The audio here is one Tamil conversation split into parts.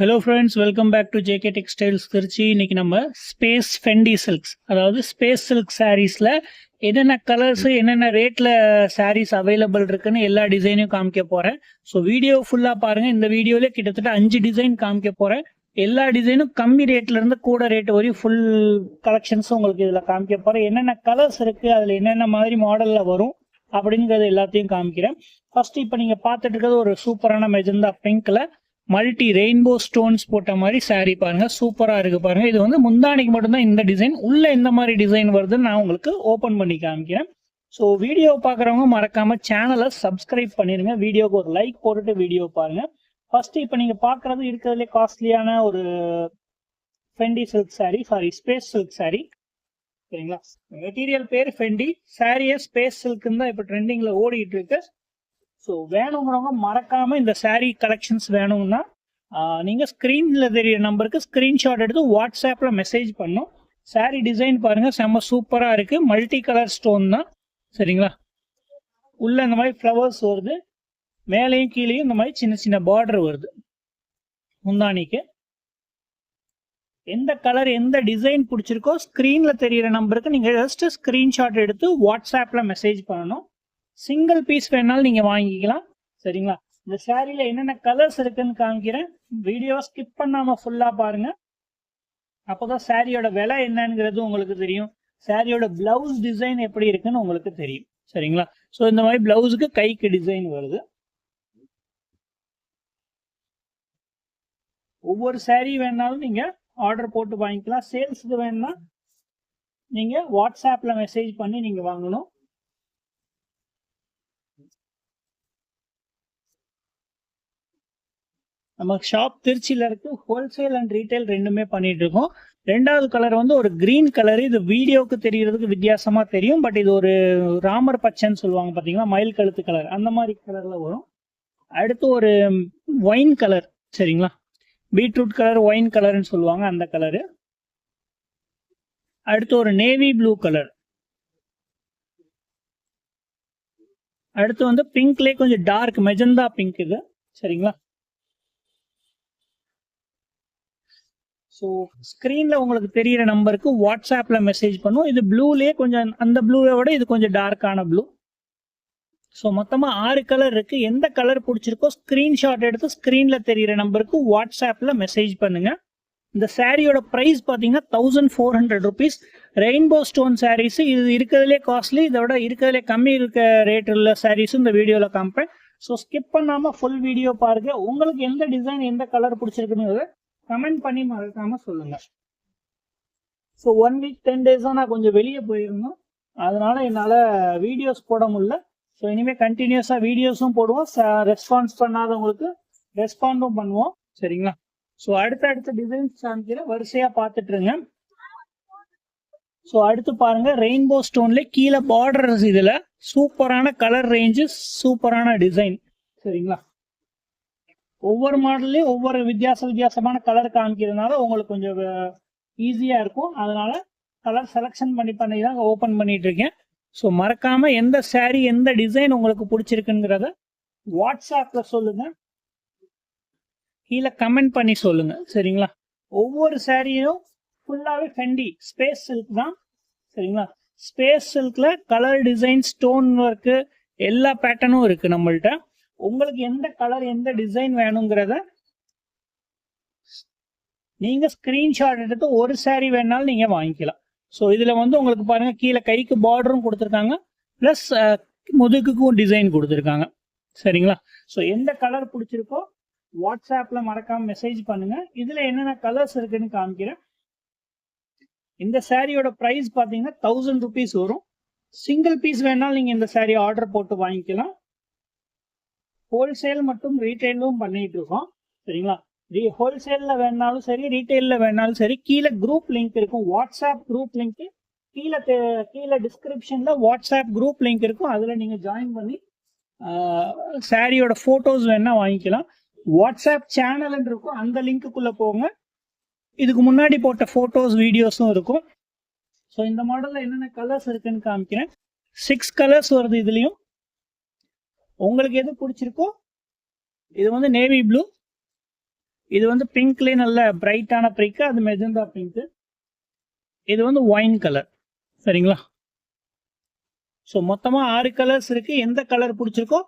Hello friends, welcome back to JK textiles Trichy. இன்னைக்கு நம்ம ஸ்பேஸ் ஃபெண்டி சில்க்ஸ், அதாவது ஸ்பேஸ் சில்க் சாரீஸில் என்னென்ன கலர்ஸ் என்னென்ன ரேட்டில் சாரீஸ் அவைலபிள் இருக்குன்னு எல்லா டிசைனையும் காமிக்க போகிறேன். ஸோ வீடியோ ஃபுல்லாக பாருங்கள். இந்த வீடியோவில் கிட்டத்தட்ட 5 டிசைன் காமிக்க போகிறேன். எல்லா டிசைனும் கம்மி ரேட்லேருந்து கூட ரேட் வரையும் ஃபுல் கலெக்ஷன்ஸும் உங்களுக்கு இதில் காமிக்க போகிறேன். என்னென்ன கலர்ஸ் இருக்குது, அதில் என்னென்ன மாதிரி மாடலில் வரும் அப்படிங்கிறது எல்லாத்தையும் காமிக்கிறேன். ஃபர்ஸ்ட் இப்போ நீங்கள் பார்த்துட்டு இருக்கிறது ஒரு சூப்பரான மெஜந்தா பிங்க்ல மல்டி ரெயின்போ ஸ்டோன்ஸ் போட்ட மாதிரி சாரீ பாருங்க, சூப்பரா இருக்கு பாருங்க. இது வந்து முந்தானிக்கு மட்டும்தான் இந்த டிசைன். உள்ள எந்த மாதிரி டிசைன் வருதுன்னு நான் உங்களுக்கு ஓபன் பண்ணி காமிக்கிறேன். ஸோ வீடியோ பார்க்குறவங்க மறக்காம சேனலை சப்ஸ்கிரைப் பண்ணிருங்க. வீடியோக்கு ஒரு லைக் போட்டுட்டு வீடியோ பாருங்க. ஃபர்ஸ்ட் இப்போ நீங்க பார்க்கறது இருக்கிறதுலே காஸ்ட்லியான ஒரு Fendi silk sari, space silk sari, சரிங்களா? மெட்டீரியல் பேர் ஃபெண்டி, சாரியே ஸ்பேஸ் சில்க்னு தான் இப்போ ட்ரெண்டிங்ல ஓடிட்டு இருக்கு. ஸோ வேணுங்கிறவங்க மறக்காம இந்த சாரீ கலெக்ஷன்ஸ் வேணும்னா நீங்க ஸ்கிரீன்ல தெரிய நம்பருக்கு ஸ்கிரீன்ஷாட் எடுத்து வாட்ஸ்அப்ல மெசேஜ் பண்ணும். சாரீ டிசைன் பாருங்க, செம்ம சூப்பரா இருக்கு. மல்டி கலர் ஸ்டோன் தான், சரிங்களா? உள்ள இந்த மாதிரி ஃப்ளவர்ஸ் வருது, மேலேயும் கீழேயும் இந்த மாதிரி சின்ன சின்ன பார்டர் வருது. முந்தானிக்கு எந்த கலர் எந்த டிசைன் பிடிச்சிருக்கோ ஸ்கிரீன்ல தெரியிற நம்பருக்கு நீங்க ஜஸ்ட் ஸ்கிரீன்ஷாட் எடுத்து வாட்ஸ்அப்ல மெசேஜ் பண்ணணும். சிங்கிள் பீஸ் வேணாலும் நீங்க வாங்கிக்கலாம், சரிங்களா? இந்த சாரியில என்னென்ன கலர்ஸ் இருக்குன்னு காமிக்கிறேன். வீடியோ ஸ்கிப் பண்ணாம ஃபுல்லா பாருங்க, அப்போதான் சாரியோட விலை என்னங்கிறது உங்களுக்கு தெரியும். சாரியோட பிளவுஸ் டிசைன் எப்படி இருக்குன்னு உங்களுக்கு தெரியும், சரிங்களா? ஸோ இந்த மாதிரி பிளவுஸுக்கு கைக்கு டிசைன் வருது. ஒவ்வொரு சாரி வேணாலும் நீங்க ஆர்டர் போட்டு வாங்கிக்கலாம். சேல்ஸுக்கு வேணும்னா நீங்க வாட்ஸ்அப்ல மெசேஜ் பண்ணி நீங்க வாங்கணும். நம்ம ஷாப் திருச்சியில இருக்கு. ஹோல்சேல் அண்ட் ரீட்டைல் ரெண்டுமே பண்ணிட்டு இருக்கோம். ரெண்டாவது கலர் வந்து ஒரு கிரீன் கலர். இது வீடியோக்கு தெரியறதுக்கு வித்தியாசமா தெரியும், பட் இது ஒரு ராமர் பச்சைன்னு சொல்லுவாங்க பாத்தீங்களா, மயில் கழுத்து கலர், அந்த மாதிரி கலர்ல வரும். அடுத்து ஒரு ஒயின் கலர், சரிங்களா? பீட்ரூட் கலர், ஒயின் கலர்னு சொல்லுவாங்க, அந்த கலரு. அடுத்து ஒரு நேவி ப்ளூ கலர். அடுத்து வந்து பிங்க்லேயே கொஞ்சம் டார்க் மெஜந்தா பிங்க் இது, சரிங்களா? ஸோ ஸ்க்ரீனில் உங்களுக்கு தெரிகிற நம்பருக்கு வாட்ஸ்அப்பில் மெசேஜ் பண்ணும். இது ப்ளூலேயே கொஞ்சம், அந்த ப்ளூவை விட இது கொஞ்சம் டார்க்கான ப்ளூ. ஸோ மொத்தமாக 6 கலர் இருக்குது. எந்த கலர் பிடிச்சிருக்கோ ஸ்க்ரீன்ஷாட் எடுத்து ஸ்க்ரீனில் தெரிகிற நம்பருக்கு வாட்ஸ்அப்பில் மெசேஜ் பண்ணுங்கள். இந்த சாரியோட ப்ரைஸ் பார்த்தீங்கன்னா 1400 ருபீஸ். ரெயின்போ ஸ்டோன் சாரீஸ் இது இருக்கிறதுலே காஸ்ட்லி. இதை விட இருக்கிறதுலே கம்மி இருக்க ரேட் உள்ள சாரீஸும் இந்த வீடியோவில் காமிப்பேன். ஸோ ஸ்கிப் பண்ணாமல் ஃபுல் வீடியோ பாருங்க. உங்களுக்கு எந்த டிசைன் எந்த கலர் பிடிச்சிருக்குன்னு கமெண்ட் பண்ணி மறக்காம சொல்லுங்க. ஸோ 1 வீக் 10 டேஸாக நான் கொஞ்சம் வெளியே போயிருந்தோம், அதனால என்னால் வீடியோஸ் போட முடியல. ஸோ இனிமேல் கண்டினியூஸாக வீடியோஸும் போடுவோம், ரெஸ்பான்ஸ் பண்ணாதவங்களுக்கு ரெஸ்பாண்டும் பண்ணுவோம், சரிங்களா? ஸோ அடுத்த டிசைன்ஸ் காமிக்கிற வரிசையாக பார்த்துட்டு இருங்க. ஸோ அடுத்து பாருங்க, ரெயின்போ ஸ்டோன்ல கீழே பார்டர்ஸ், இதில் சூப்பரான கலர் ரேஞ்சஸ், சூப்பரான டிசைன், சரிங்களா? ஒவ்வொரு மாடல்லையும் ஒவ்வொரு வித்தியாசமான கலர் காமிக்கிறதுனால உங்களுக்கு கொஞ்சம் ஈஸியா இருக்கும். அதனால கலர் செலக்ஷன் பண்ணி தான் ஓபன் பண்ணிட்டு இருக்கேன். ஸோ மறக்காம எந்த சாரீ எந்த டிசைன் உங்களுக்கு பிடிச்சிருக்குங்கிறத வாட்ஸ்அப்ல சொல்லுங்க, கீழே கமெண்ட் பண்ணி சொல்லுங்க, சரிங்களா? ஒவ்வொரு சாரியும் ஃபுல்லாவே ஃபெண்டி ஸ்பேஸ் சில்க் தான், சரிங்களா? ஸ்பேஸ் சில்க்ல கலர் டிசைன் ஸ்டோன் ஒர்க்கு எல்லா பேட்டர்னும் இருக்கு நம்மள்ட்ட. உங்களுக்கு எந்த கலர் எந்த டிசைன் வேணுங்கிறத நீங்க ஸ்கிரீன்ஷாட் எடுத்து ஒரு சாரி வேணாலும் நீங்க வாங்கிக்கலாம். ஸோ இதுல வந்து உங்களுக்கு பாருங்க, கீழே கைக்கு பார்டரும் கொடுத்துருக்காங்க, பிளஸ் முதுகுக்கும் டிசைன் கொடுத்துருக்காங்க, சரிங்களா? ஸோ எந்த கலர் பிடிச்சிருக்கோ வாட்ஸ்அப்ல மறக்காம மெசேஜ் பண்ணுங்க. இதுல என்னென்ன கலர்ஸ் இருக்குன்னு காமிக்கிறேன். இந்த சாரியோட பிரைஸ் பாத்தீங்கன்னா 1000 ருபீஸ் வரும். சிங்கிள் பீஸ் வேணாலும் நீங்க இந்த சாரி ஆர்டர் போட்டு வாங்கிக்கலாம். ஹோல்சேல் மற்றும் ரீட்டைலும் பண்ணிட்டு இருக்கோம், சரிங்களா? ஹோல்சேல்ல வேணாலும் சரி, ரீட்டைல்ல வேணாலும் சரி, கீழே குரூப் லிங்க் இருக்கும், வாட்ஸ்அப் குரூப் லிங்க் கீழே டிஸ்கிரிப்ஷன்ல வாட்ஸ்அப் குரூப் லிங்க் இருக்கும். அதுல நீங்க ஜாயின் பண்ணி சாரியோட போட்டோஸ் வேணா வாங்கிக்கலாம். வாட்ஸ்அப் சேனல் இருக்கும், அந்த லிங்க்குள்ள போங்க. இதுக்கு முன்னாடி போட்ட போட்டோஸ் வீடியோஸும் இருக்கும். ஸோ இந்த மாடல்ல என்னென்ன கலர்ஸ் இருக்குன்னு காமிக்கிறேன். 6 கலர்ஸ் வருது. இதுலயும் உங்களுக்கு எது பிடிச்சிருக்கோ, இது வந்து நேவி ப்ளூ, இது வந்து பிங்க்லேயே நல்ல பிரைட்டான பிங்க், அது மெஜந்தா பிங்க். இது வந்து ஒயின் கலர். சரிங்களா? ஸோ மொத்தமாக 6 கலர்ஸ் இருக்கு. எந்த கலர் பிடிச்சிருக்கோ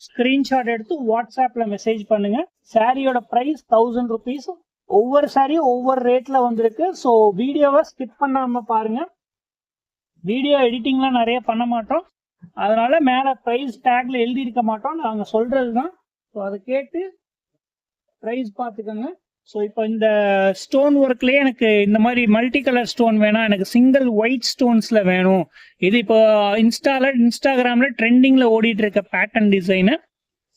ஸ்க்ரீன்ஷாட் எடுத்து வாட்ஸ்அப்பில் மெசேஜ் பண்ணுங்க. சாரியோட ப்ரைஸ் 1000 rupees. ஒவ்வொரு சாரியும் ஒவ்வொரு ரேட்ல வந்திருக்கு. ஸோ வீடியோவை ஸ்கிப் பண்ணாம பாருங்க. வீடியோ எடிட்டிங்லாம் நிறைய பண்ண மாட்டோம், அதனால மேலே ப்ரைஸ் டேக்ல எழுதி இருக்க மாட்டோம், நாங்கள் சொல்றது தான். ஸோ அதை கேட்டு ப்ரைஸ் பார்த்துக்கோங்க. ஸோ இப்போ இந்த ஸ்டோன் ஒர்க்லேயே எனக்கு இந்த மாதிரி மல்டி கலர் ஸ்டோன் வேணாம், எனக்கு சிங்கிள் ஒயிட் ஸ்டோன்ஸில் வேணும். இது இப்போ இன்ஸ்டாகிராமில் ட்ரெண்டிங்கில் ஓடிட்டு இருக்க பேட்டர்ன் டிசைனு.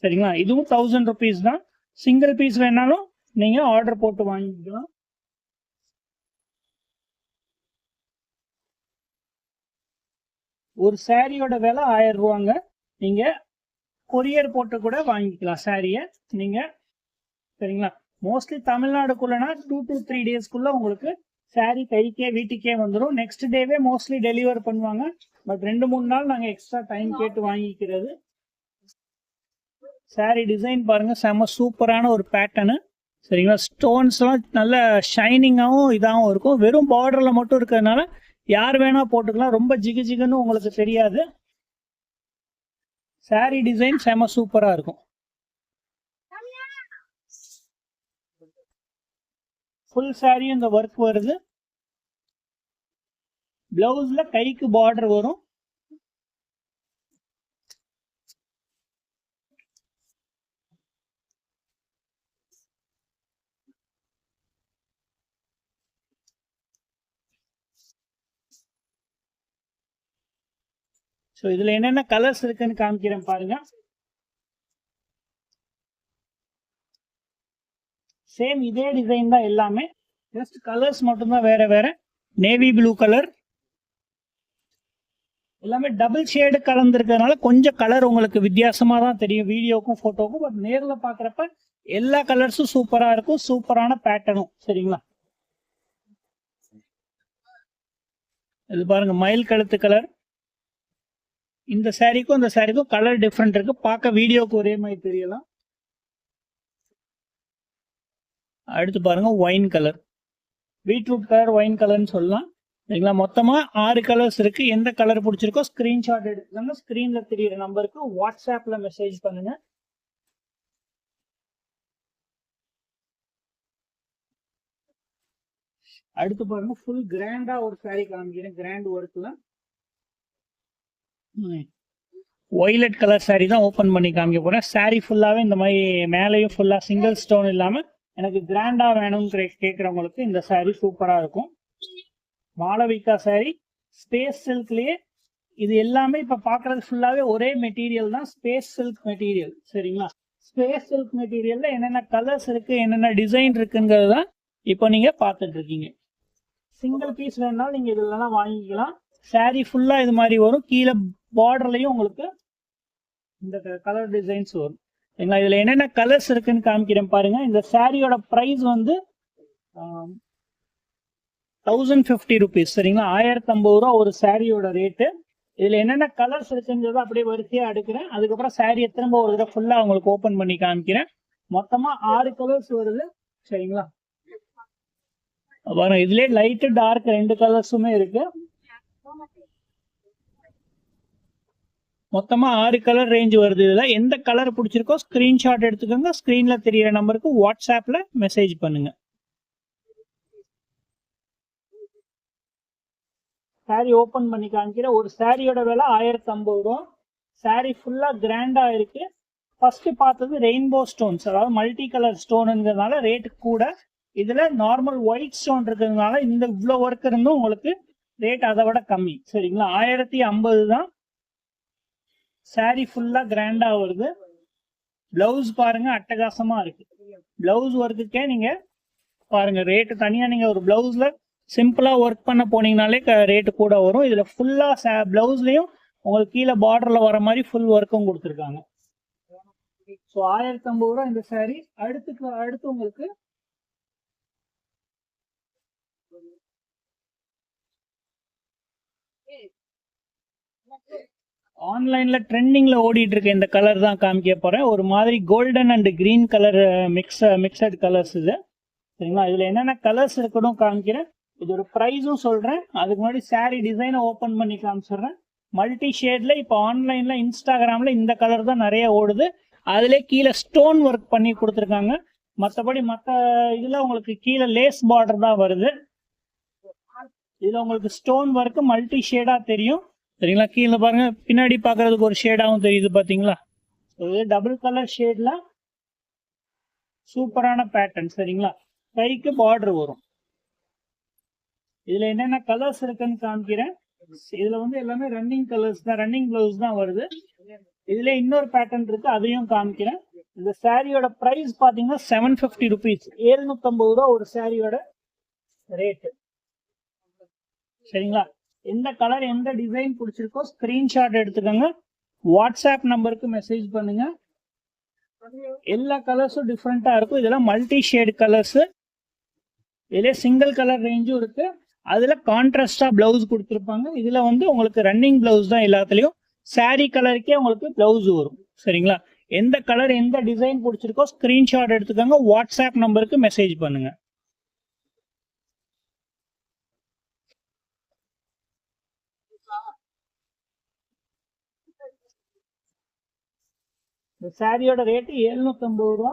சரிங்களா? இதுவும் 1000 rupees தான். சிங்கிள் பீஸ் வேணாலும் நீங்கள் ஆர்டர் போட்டு வாங்கிக்கலாம். ஒரு சாரியோட விலை 1000 ரூபாங்க. நீங்கள் கொரியர் போட்டு கூட வாங்கிக்கலாம் சாரியை நீங்கள். சரிங்களா? மோஸ்ட்லி தமிழ்நாடுக்குள்ளனா 2 to 3 daysக்குள்ள உங்களுக்கு சாரி கைக்கே வீட்டுக்கே வந்துடும். நெக்ஸ்ட் டேவே மோஸ்ட்லி டெலிவர் பண்ணுவாங்க. பட் 2-3 நாள் நாங்கள் எக்ஸ்ட்ரா டைம் கேட்டு வாங்கிக்கிறது. சாரி டிசைன் பாருங்க, செம்ம சூப்பரான ஒரு பேட்டர்னு. சரிங்களா? ஸ்டோன்ஸ்லாம் நல்ல ஷைனிங்காகவும் இதாகவும் இருக்கும். வெறும் பார்டரில் மட்டும் இருக்கிறதுனால யார் வேணா போட்டுக்கலாம், ரொம்ப ஜிகு ஜிகுன்னு உங்களுக்கு தெரியாது. சாரி டிசைன் செம்ம சூப்பராக இருக்கும். ஃபுல் சாரியும் இந்த ஒர்க் வருது. பிளவுஸ்ல கைக்கு பார்டர் வரும். ஸோ இதுல என்னென்ன கலர்ஸ் இருக்குன்னு காமிக்கிறேன் பாருங்க. சேம் இதே டிசைன் தான் எல்லாமே, ஜஸ்ட் கலர்ஸ் மட்டும்தான் வேற வேற. நேவி ப்ளூ கலர், எல்லாமே டபுள் ஷேடு கலந்துருக்கிறதுனால கொஞ்சம் கலர் உங்களுக்கு வித்தியாசமாக தான் தெரியும் வீடியோக்கும் ஃபோட்டோக்கும். பட் நேரில் பார்க்குறப்ப எல்லா கலர்ஸும் சூப்பராக இருக்கும், சூப்பரான பேட்டர்னும். சரிங்களா? இது பாருங்க, மயில் கழுத்து கலர். இந்த சாரிக்கும் இந்த சாரிக்கும் கலர் டிஃப்ரெண்ட் இருக்கு, பார்க்க வீடியோக்கு ஒரே மாதிரி தெரியலாம். அடுத்து பாருங்க, wine colour, beetroot colour, wine கலர்னு சொல்லலாம். சரிங்களா? மொத்தமாக 6 கலர்ஸ் இருக்கு. எந்த கலர் பிடிச்சிருக்கோ ஸ்கிரீன்ஷாட் எடுத்துக்கோங்க. ஸ்க்ரீன்ல தெரியுற நம்பருக்கு வாட்ஸ்அப்ல மெசேஜ் பண்ணுங்க. அடுத்து பாருங்க, ஃபுல் கிராண்டா ஒரு சாரி காமிக்கிறேன். கிராண்ட் ஒர்க்ல ஒய்லட் கலர் சாரி தான் ஓப்பன் பண்ணி காமிக்க போறேன். சாரி ஃபுல்லாவே இந்த மாதிரி மேலேயும் ஃபுல்லா சிங்கிள் ஸ்டோன் இல்லாம எனக்கு கிராண்டா வேணும்னு கேட்குறவங்களுக்கு இந்த சாரி சூப்பரா இருக்கும். மாளவிகா சாரி, ஸ்பேஸ் சில்க்லயே. இது எல்லாமே இப்ப பாக்குறது ஃபுல்லாவே ஒரே மெட்டீரியல் தான், ஸ்பேஸ் சில்க் மெட்டீரியல். சரிங்களா? ஸ்பேஸ் சில்க் மெட்டீரியல்ல என்னென்ன கலர்ஸ் இருக்கு, என்னென்ன டிசைன் இருக்குங்கிறது தான் இப்போ நீங்க பார்த்துட்டு இருக்கீங்க. சிங்கிள் பீஸ் வேணுனாலும் நீங்க இதெல்லாம் வாங்கிக்கலாம். சாரி ஃபுல்லா இது மாதிரி வரும். கீழே பார்டர்லயும் உங்களுக்கு இந்த கலர் டிசைன்ஸ் வரும். சரிங்களா? இதுல என்னென்ன கலர்ஸ் இருக்குன்னு காமிக்கிறேன் பாருங்க. இந்த சாரியோட பிரைஸ் வந்து 1050 rupees. சரிங்களா? 1050 ரூபா ஒரு சாரியோட ரேட்டு. இதுல என்னென்ன கலர்ஸ் இருக்குங்கிறத அப்படியே வரிசையா எடுக்கிறேன். அதுக்கப்புறம் சாரியை திரும்ப ஒரு தடவை ஃபுல்லா உங்களுக்கு ஓபன் பண்ணி காமிக்கிறேன். மொத்தமா 6 கலர்ஸ் வருது. சரிங்களா? பாருங்க, இதுலயே லைட் டார்க் 2 கலர்ஸுமே இருக்கு. மொத்தமா 6 கலர் ரேஞ்ச் வருது. இதுல எந்த கலர் பிடிச்சிருக்கோ ஸ்கிரீன்ஷாட் எடுத்துக்கோங்க. ஸ்கிரீன்ல தெரியிற நம்பருக்கு வாட்ஸ்அப்ல மெசேஜ் பண்ணுங்க. சாரி ஓபன் பண்ணி காமிக்கிற. ஒரு சாரியோட விலை 1050 ரூபா. சாரி ஃபுல்லா கிராண்டா இருக்கு. ஃபர்ஸ்ட் பார்த்தது ரெயின்போ ஸ்டோன்ஸ், அதாவது மல்டி கலர் ஸ்டோனுங்கிறதுனால ரேட்டு கூட. இதுல நார்மல் ஒயிட் ஸ்டோன் இருக்கிறதுனால இந்த இவ்வளோ ஒர்க் இருந்தும் உங்களுக்கு ரேட் அதை விட கம்மி. சரிங்களா? 1050 தான். சாரி ஃபுல்லா கிராண்டா வருது. பிளவுஸ் பாருங்க, அட்டகாசமா இருக்கு. பிளவுஸ் ஒர்க்குக்கே நீங்க பாருங்க ரேட்டு தனியா. நீங்க ஒரு பிளவுஸ்ல சிம்பிளா ஒர்க் பண்ண போனீங்கனாலே ரேட்டு கூட வரும். இதுல ஃபுல்லா பிளவுஸ்லயும் உங்களுக்கு கீழே பார்டர்ல வர மாதிரி ஃபுல் ஒர்க்கும் கொடுத்துருக்காங்க. ஸோ 1050 ரூபா இந்த சாரி. அடுத்து உங்களுக்கு ஆன்லைன்ல ட்ரெண்டிங்ல ஓடிட்டு இருக்க இந்த கலர் தான் காமிக்க போறேன். ஒரு மாதிரி golden and green colour mixed colours இது. சரிங்களா, இதுல என்னென்ன கலர்ஸ் இருக்கணும் காமிக்கிறேன். இதோட ப்ரைஸும் சொல்றேன். அதுக்கு முன்னாடி சாரீ டிசைனை ஓப்பன் பண்ணி காமிச்சிடுறேன். மல்டி ஷேட்ல இப்போ ஆன்லைன்ல இன்ஸ்டாகிராம்ல இந்த கலர் தான் நிறைய ஓடுது. அதுல கீழே ஸ்டோன் ஒர்க் பண்ணி கொடுத்துருக்காங்க. மற்றபடி மற்ற இதுல உங்களுக்கு கீழே லேஸ் பார்டர் தான் வருது. இதுல உங்களுக்கு ஸ்டோன் ஒர்க் மல்டி ஷேடா தெரியும். சரிங்களா, கீழே பாருங்க, பின்னாடி பாக்குறதுக்கு ஒரு ஷேடாவும் தெரியுது பாத்தீங்களா. இது டபுள் கலர் ஷேட்ல சூப்பரான பேட்டர்ன். சரிங்களா, கைக்கு பார்டர் வரும். இதுல என்னென்ன கலர்ஸ் இருக்குன்னு காமிக்கிறேன். இதுல வந்து எல்லாமே ரன்னிங் கலர்ஸ் தான், ரன்னிங் பிளவுஸ் தான் வருது. இதுல இன்னொரு பேட்டர்ன் இருக்கு, அதையும் காமிக்கிறேன். இந்த சாரியோட பிரைஸ் பாத்தீங்கன்னா 750 rupees, 750 ரூபா ஒரு சாரியோட ரேட்டு. சரிங்களா, எந்த கலர் எந்த டிசைன் பிடிச்சிருக்கோ ஸ்கிரீன்ஷாட் எடுத்துக்கோங்க. வாட்ஸ்அப் நம்பருக்கு மெசேஜ் பண்ணுங்க. எல்லா கலர்ஸும் டிஃப்ரெண்டா இருக்கும். இதெல்லாம் மல்டி ஷேட் கலர்ஸ். இதுல சிங்கிள் கலர் ரேஞ்சும் இருக்கு. அதுல கான்ட்ராஸ்டா பிளவுஸ் கொடுத்துருப்பாங்க. இதுல வந்து உங்களுக்கு ரன்னிங் பிளவுஸ் தான் எல்லாத்துலயும். சாரி கலருக்கே உங்களுக்கு பிளவுஸ் வரும். சரிங்களா, எந்த கலர் எந்த டிசைன் பிடிச்சிருக்கோ ஸ்கிரீன்ஷாட் எடுத்துக்கோங்க. வாட்ஸ்அப் நம்பருக்கு மெசேஜ் பண்ணுங்க. இந்த சாரியோட ரேட்டு 750 ரூபா.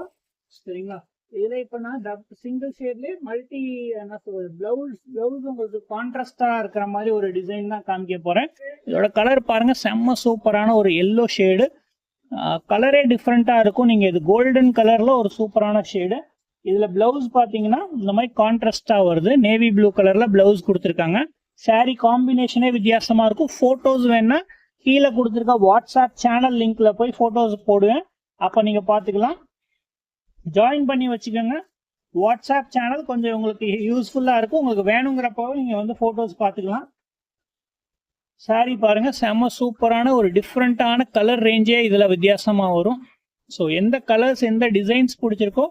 சரிங்களா, இதுல இப்ப நான் சிங்கிள் ஷேட்லயே மல்டி என்ன சொல்றது பிளவுஸ் உங்களுக்கு கான்ட்ராஸ்டா இருக்கிற மாதிரி ஒரு டிசைன் தான் காமிக்க போறேன். இதோட கலர் பாருங்க, செம்ம சூப்பரான ஒரு எல்லோ ஷேடு. கலரே டிஃப்ரெண்டா இருக்கும். நீங்க இது கோல்டன் கலர்ல ஒரு சூப்பரான ஷேடு. இதுல பிளவுஸ் பாத்தீங்கன்னா இந்த மாதிரி கான்ட்ராஸ்டா வருது. நேவி ப்ளூ கலர்ல பிளவுஸ் கொடுத்துருக்காங்க. சாரி காம்பினேஷனே வித்தியாசமா இருக்கும். போட்டோஸ் வேணா கீழே கொடுத்துருக்க வாட்ஸ்அப் சேனல் லிங்க்ல போய் போட்டோஸ் போடுவேன், அப்ப நீங்க பாத்துக்கலாம். ஜாயின் பண்ணி வச்சுக்கோங்க. வாட்ஸ்அப் சேனல் கொஞ்சம் உங்களுக்கு யூஸ்ஃபுல்லா இருக்கும். உங்களுக்கு வேணுங்கிறப்போ நீங்க வந்து போட்டோஸ் பாத்துக்கலாம். சாரி பாருங்க, செம்ம சூப்பரான ஒரு டிஃப்ரெண்டான கலர் ரேஞ்சே இதுல வித்தியாசமா வரும். ஸோ எந்த கலர்ஸ் எந்த டிசைன்ஸ் பிடிச்சிருக்கோ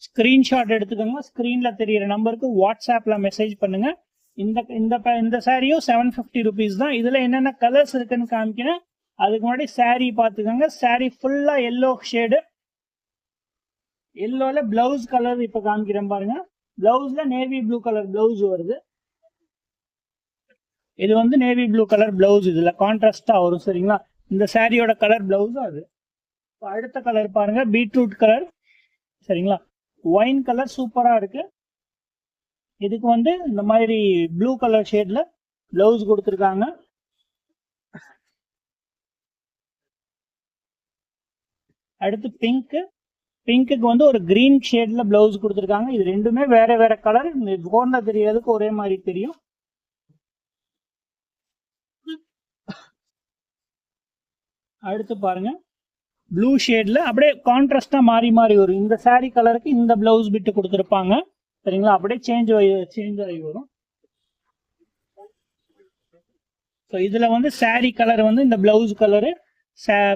ஸ்கிரீன்ஷாட் எடுத்துக்கோங்க. ஸ்கிரீன்ல தெரியிற நம்பருக்கு வாட்ஸ்அப்ல மெசேஜ் பண்ணுங்க. இந்த சாரியும் 750 rupees தான். இதுல என்னென்ன கலர்ஸ் இருக்குன்னு காமிக்கிறேன். அதுக்கு முன்னாடி சாரி பாத்துக்கோங்க. சாரி ஃபுல்லா எல்லோ ஷேடு. எல்லோல பிளவுஸ் கலர் இப்ப காமிக்கிறேன் பாருங்க. பிளவுஸ்ல நேவி ப்ளூ கலர் பிளவுஸ் வருது. இது வந்து நேவி ப்ளூ கலர் பிளவுஸ், இதுல கான்ட்ராஸ்டா வரும். சரிங்களா, இந்த சாரியோட கலர் பிளவுஸ் அது. அடுத்த கலர் பாருங்க, பீட்ரூட் கலர். சரிங்களா, ஒயின் கலர் சூப்பரா இருக்கு. இதுக்கு வந்து இந்த மாதிரி ப்ளூ கலர் ஷேட்ல பிளவுஸ் கொடுத்துருக்காங்க. அடுத்து பிங்க்கு வந்து ஒரு கிரீன் ஷேட்ல பிளவுஸ் கொடுத்துருக்காங்க. இது ரெண்டுமே வேற வேற கலர். போன்ல தெரியறதுக்கு ஒரே மாதிரி தெரியும். அடுத்து பாருங்க, ப்ளூ ஷேட்ல அப்படியே கான்ட்ராஸ்டா மாறி மாறி வரும். இந்த சாரி கலருக்கு இந்த பிளவுஸ் பிட்டு கொடுத்துருப்பாங்க. சரிங்களா, அப்படியே சேஞ்ச் ஆகி வரும். ஸோ இதுல வந்து சாரி கலர் வந்து இந்த பிளவுஸ் கலரு,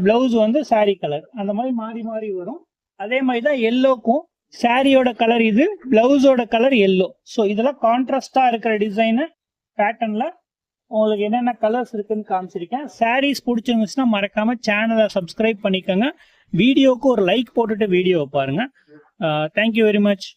பிளவுஸ் வந்து சாரி கலர், அந்த மாதிரி மாறி மாறி வரும். அதே மாதிரி தான் எல்லோக்கும் சாரியோட கலர் இது, பிளவுஸோட கலர் எல்லோ. ஸோ இதெல்லாம் கான்ட்ராஸ்டா இருக்கிற டிசைனு பேட்டர்ன்ல உங்களுக்கு என்னென்ன கலர்ஸ் இருக்குன்னு காமிச்சிருக்கேன். சாரீஸ் பிடிச்சிருந்துச்சுன்னா மறக்காம சேனலை சப்ஸ்கிரைப் பண்ணிக்கோங்க. வீடியோக்கு ஒரு லைக் போட்டுட்டு வீடியோவை பாருங்க. Thank you very much.